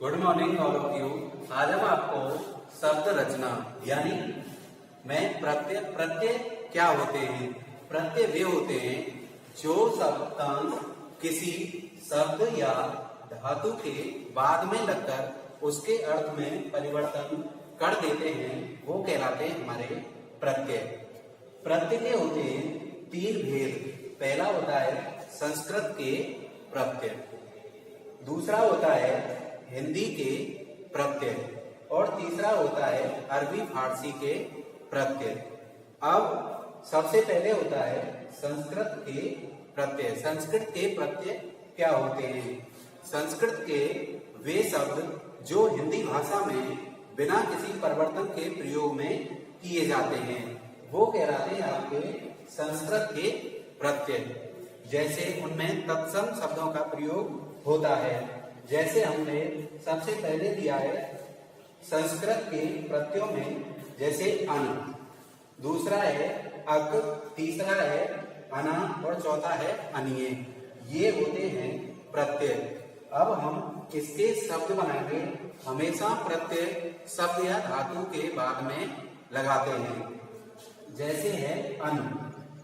Good morning all of you. आज हम आपको शब्द रचना यानी प्रत्यय क्या होते हैं। प्रत्यय वे होते हैं जो शब्दांश किसी शब्द या धातु के बाद में लगकर उसके अर्थ में परिवर्तन कर देते हैं, वो कहलाते हैं हमारे प्रत्यय। प्रत्यय के होते हैं तीन भेद। पहला होता है संस्कृत के प्रत्यय, दूसरा होता है हिंदी के प्रत्यय और तीसरा होता है अरबी फारसी के प्रत्यय। अब सबसे पहले होता है संस्कृत के प्रत्यय। संस्कृत के प्रत्यय क्या होते हैं? संस्कृत के वे शब्द जो हिंदी भाषा में बिना किसी परिवर्तन के प्रयोग में किए जाते हैं, वो कहलाते हैं आपके संस्कृत के प्रत्यय। जैसे उनमें तत्सम शब्दों का प्रयोग होता है। जैसे हमने सबसे पहले दिया है संस्कृत के प्रत्ययों में, जैसे अन, दूसरा है अक, तीसरा है अना और चौथा है अनिये। ये होते हैं प्रत्यय। अब हम इसके शब्द बनाएंगे। हमेशा प्रत्यय शब्द या धातु के बाद में लगाते हैं। जैसे है अन,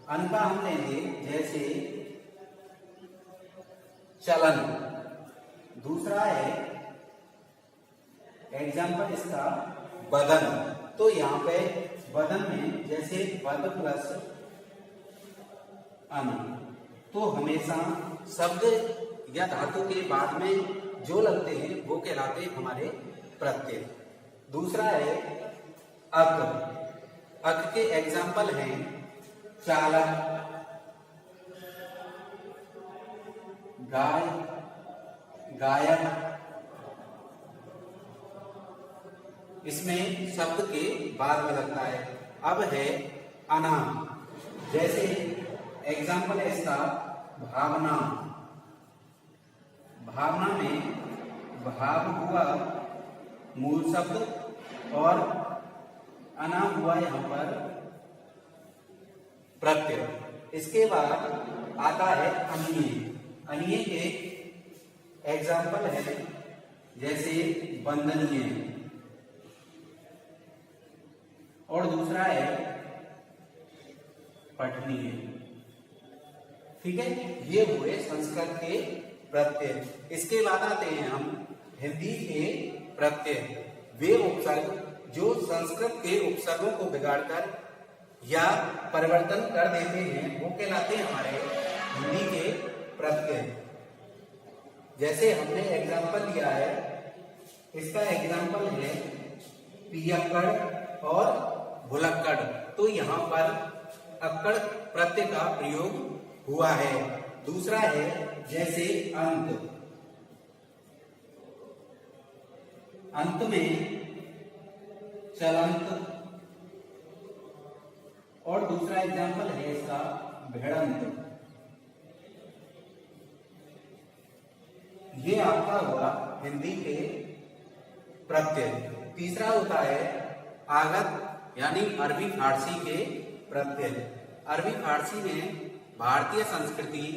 अन का हम लेंगे जैसे चलन। दूसरा है एग्जाम्पल इसका बदन। तो यहाँ पे बदन में जैसे बद प्लस अन, तो हमेशा शब्द या धातु के बाद में जो लगते हैं वो कहलाते हैं हमारे प्रत्यय। दूसरा है अक। अक के एग्जाम्पल हैं चालक, गाय, गायक। इसमें शब्द के बाद में लगता है। अब है अना, जैसे एग्जाम्पल है इसका भावना। भावना में भाव हुआ मूल शब्द और अना हुआ यहाँ पर प्रत्यय। इसके बाद आता है अनिये। अनिये के एग्जाम्पल है जैसे वंदनीय और दूसरा है पठनीय। ठीक है, ये हुए संस्कृत के प्रत्यय। इसके बाद आते हैं हम हिंदी के प्रत्यय। वे उपसर्ग जो संस्कृत के उपसर्गों को बिगाड़कर या परिवर्तन कर देते हैं, वो कहलाते हैं हमारे हिंदी के प्रत्यय। जैसे हमने एग्जाम्पल लिया है, इसका एग्जाम्पल है पियक्कड़ और भुलक्कड़। तो यहाँ पर अक्कड़ प्रत्यय का प्रयोग हुआ है। दूसरा है जैसे अंत। अंत में चलंत और दूसरा एग्जाम्पल है इसका भिड़ंत। ये आपका हुआ हिंदी के प्रत्यय। तीसरा होता है आगत यानी अरबी फारसी के प्रत्यय। अरबी फारसी में भारतीय संस्कृति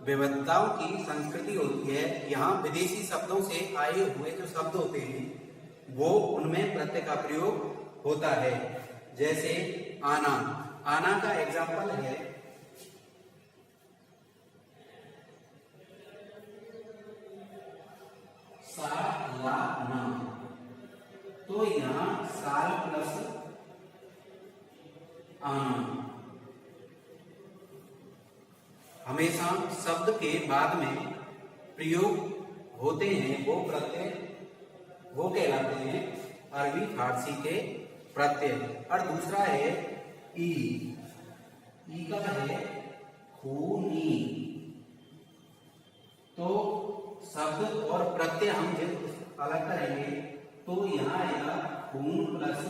विविधताओं की संस्कृति होती है। यहाँ विदेशी शब्दों से आए हुए जो शब्द होते हैं वो उनमें प्रत्यय का प्रयोग होता है। जैसे आना। आना का एग्जाम्पल है सालाना। तो यहाँ साल प्लस आना। हमेशा शब्द के बाद में प्रयोग होते हैं वो प्रत्यय, वो कहलाते हैं अरबी फारसी के प्रत्यय। और दूसरा है ई। ई का है खूनी। तो शब्द और प्रत्यय हम जब अलग करेंगे तो यहाँ आएगा खून प्लस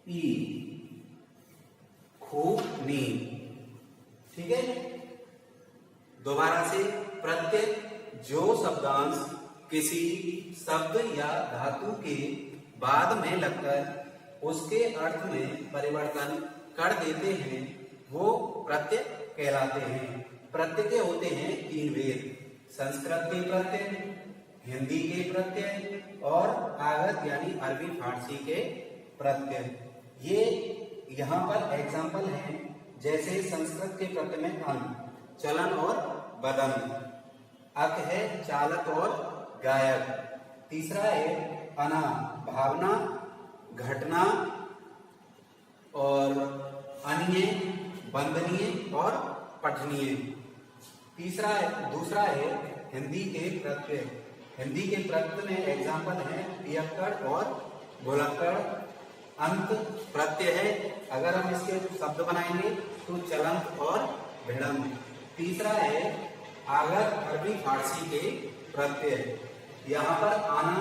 ई, खूनी। ठीक है, दोबारा से प्रत्यय जो शब्दांश किसी शब्द या धातु के बाद में लगकर उसके अर्थ में परिवर्तन कर देते हैं वो प्रत्यय कहलाते हैं। प्रत्यय के होते हैं तीन भेद। संस्कृत के प्रत्यय, हिंदी के प्रत्यय और आगत यानी अरबी फारसी के प्रत्यय। ये यहाँ पर एग्जाम्पल हैं, जैसे संस्कृत के प्रत्यय में अन, चलन और बदन, अक है चालक और गायक, तीसरा है अना, भावना, घटना और अन्य, बंदनीय और पठनीय। दूसरा है हिंदी के प्रत्यय। हिंदी के प्रत्यय में एग्जाम्पल है पियक्कड़ और भुलक्कड़। अंत प्रत्यय है, अगर हम इसके शब्द बनाएंगे तो चलंत और भिड़ंत। तीसरा है आगत अरबी फारसी के प्रत्यय। यहाँ पर आना,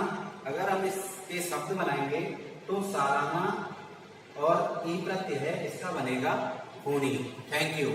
अगर हम इसके शब्द बनाएंगे तो सालाना और ई प्रत्यय है, इसका बनेगा होनी। Thank you.